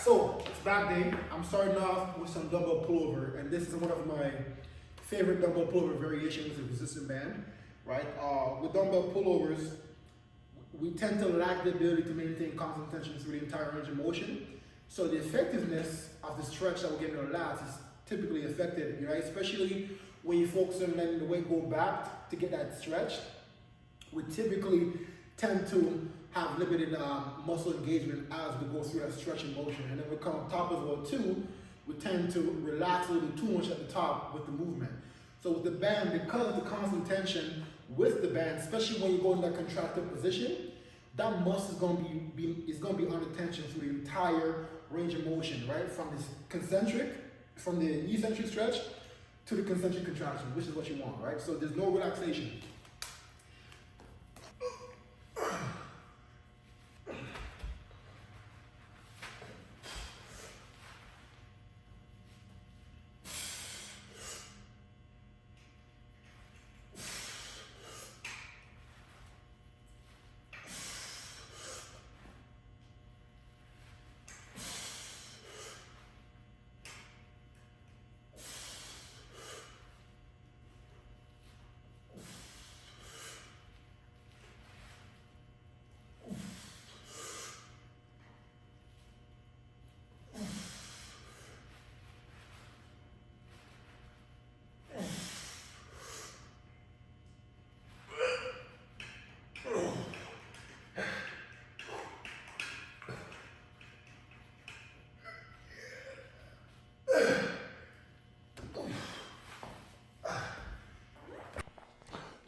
So it's back day. I'm starting off with some dumbbell pullover, and this is one of my favorite dumbbell pullover variations with a resistant band, right? With dumbbell pullovers, we tend to lack the ability to maintain constant tension through the entire range of motion. So the effectiveness of the stretch that we're getting in our lats is typically affected, right? Especially when you focus on letting the weight go back to get that stretch. We typically tend to have limited muscle engagement as we go through that stretching motion. And then we come up top as well too, we tend to relax a little bit too much at the top with the movement. So with the band, because of the constant tension with the band, especially when you go in that contracted position, that muscle is going to be under tension through the entire range of motion, right? From the eccentric stretch to the concentric contraction, which is what you want, right? So there's no relaxation.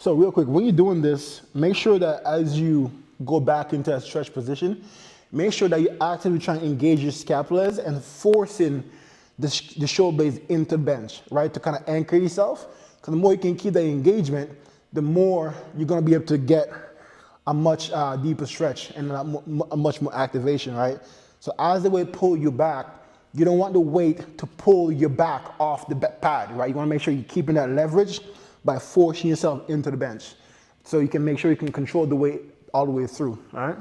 So real quick, when you're doing this, make sure that as you go back into a stretch position, make sure that you're actively trying to engage your scapulas and forcing the shoulder blades into bench, right? To kind of anchor yourself. Because the more you can keep that engagement, the more you're going to be able to get a much deeper stretch and a much more activation, right? So as the weight pull you back, you don't want the weight to pull your back off the pad, right? You want to make sure you're keeping that leverage by forcing yourself into the bench. So you can make sure you can control the weight all the way through, all right?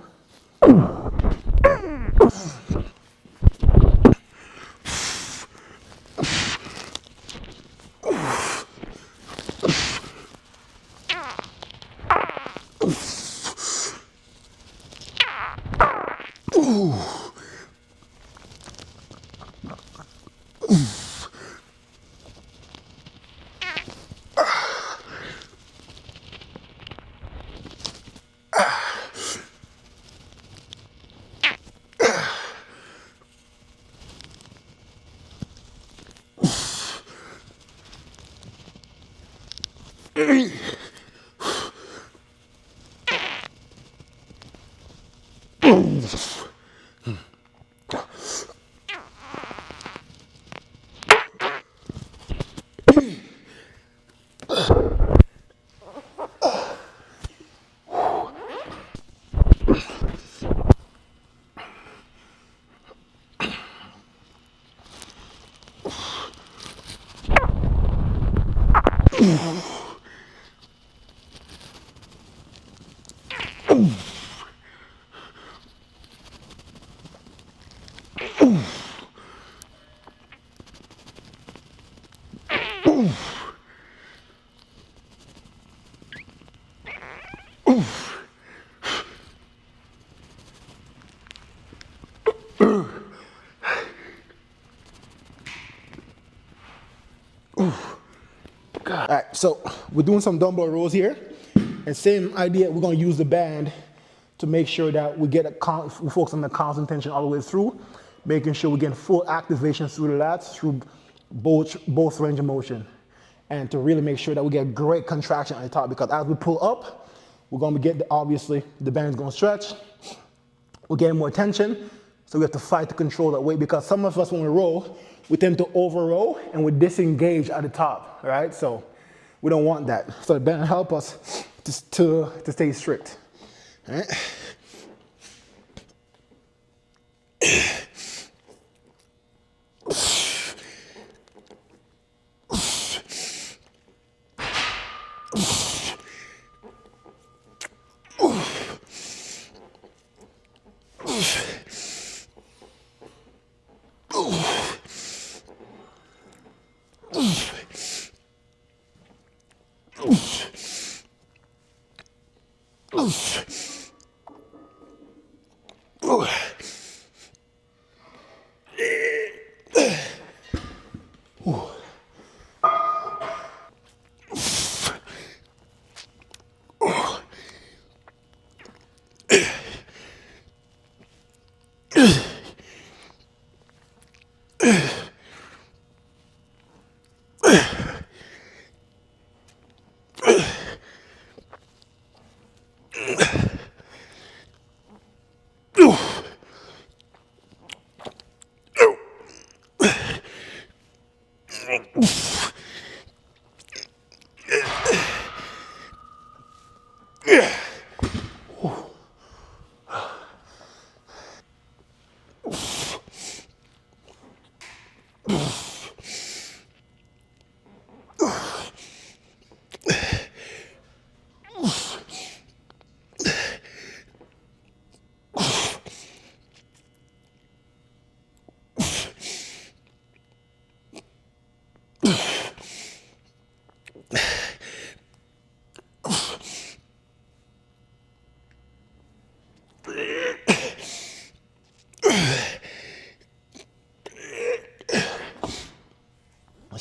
All right, so we're doing some dumbbell rows here, and same idea. We're going to use the band to make sure that we we focus on the constant tension all the way through, making sure we get full activation through the lats, through both range of motion, and to really make sure that we get great contraction at the top. Because as we pull up, we're going to get obviously the band's going to stretch. We're getting more tension, so we have to fight to control that weight. Because some of us, when we row, we tend to over row and we disengage at the top, right? So we don't want that. So the band help us to stay strict. All right.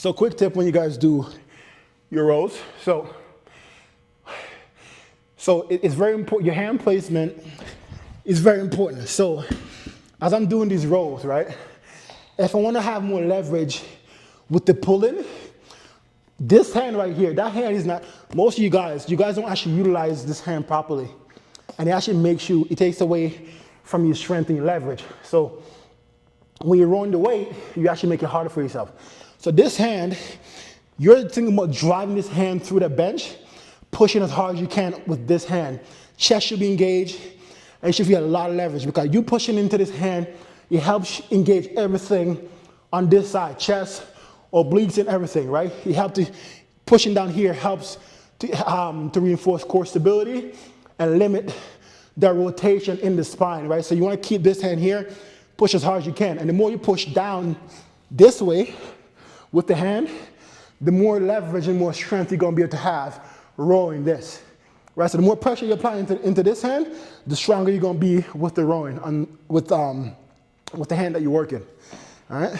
So quick tip when you guys do your rows. So it's very important. Your hand placement is very important. So as I'm doing these rows, right? If I want to have more leverage with the pulling, this hand right here, that hand is not, most of you guys don't actually utilize this hand properly. And it actually it takes away from your strength and your leverage. So when you're rolling the weight, you actually make it harder for yourself. So this hand, you're thinking about driving this hand through the bench, pushing as hard as you can with this hand. Chest should be engaged, and you should feel a lot of leverage because you pushing into this hand, it helps engage everything on this side, chest, obliques and everything, right? You have to, pushing down here helps to reinforce core stability and limit the rotation in the spine, right? So you want to keep this hand here, push as hard as you can. And the more you push down this way with the hand, the more leverage and more strength you're going to be able to have rowing this, right? So the more pressure you apply into this hand, the stronger you're going to be with the rowing, with the hand that you're working, all right?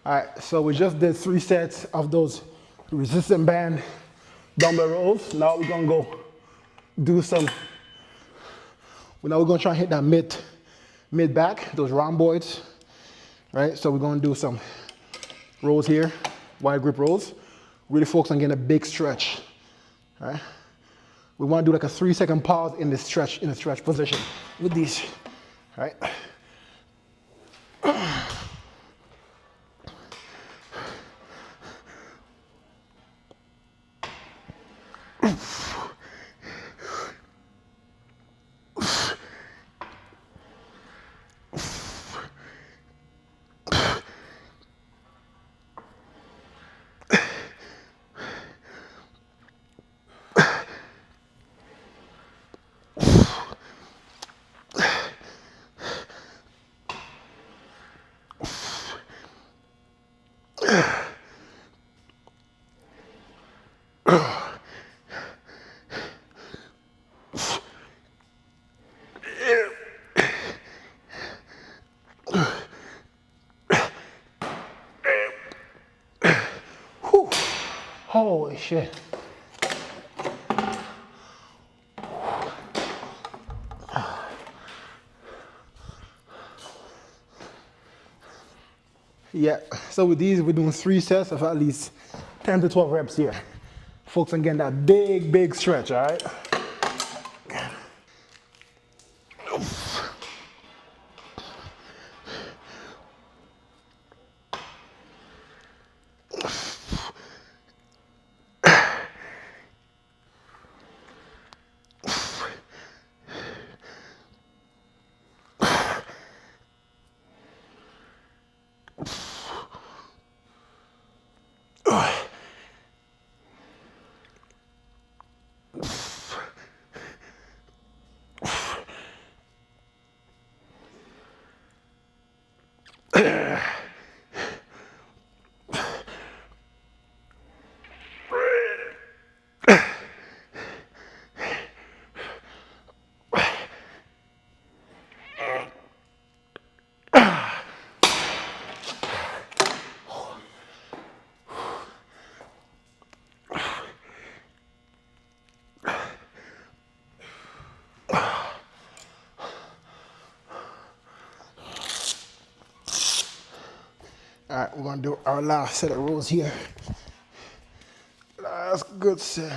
All right, so we just did 3 sets of those resistance band dumbbell rows. Now we're gonna go do some, now we're gonna try and hit that mid back, those rhomboids, right? So we're gonna do some rows here, wide grip rows. Really focus on getting a big stretch, all right? We wanna do like a 3-second pause in the stretch position with these, all right? Holy shit. Yeah, so with these, we're doing 3 sets of at least 10 to 12 reps here. Focus on getting that big, big stretch, all right? All right, we're gonna do our last set of rows here. Last good set.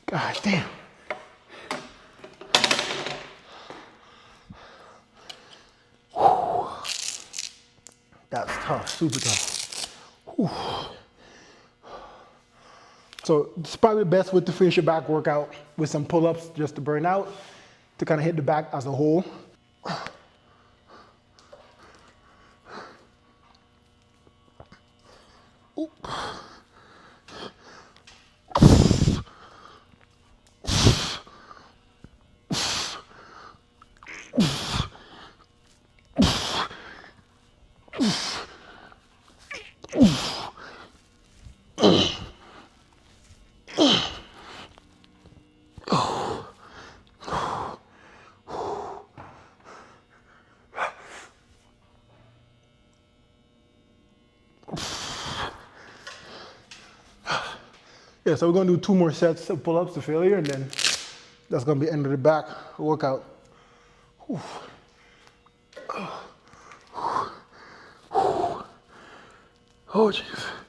God damn. That's tough, super tough. Whew. So it's probably the best way to finish your back workout with some pull-ups just to burn out, to kind of hit the back as a whole. Yeah, so we're gonna do 2 more sets of pull-ups to failure, and then that's gonna be end of the back workout. Whew. Oh, jeez.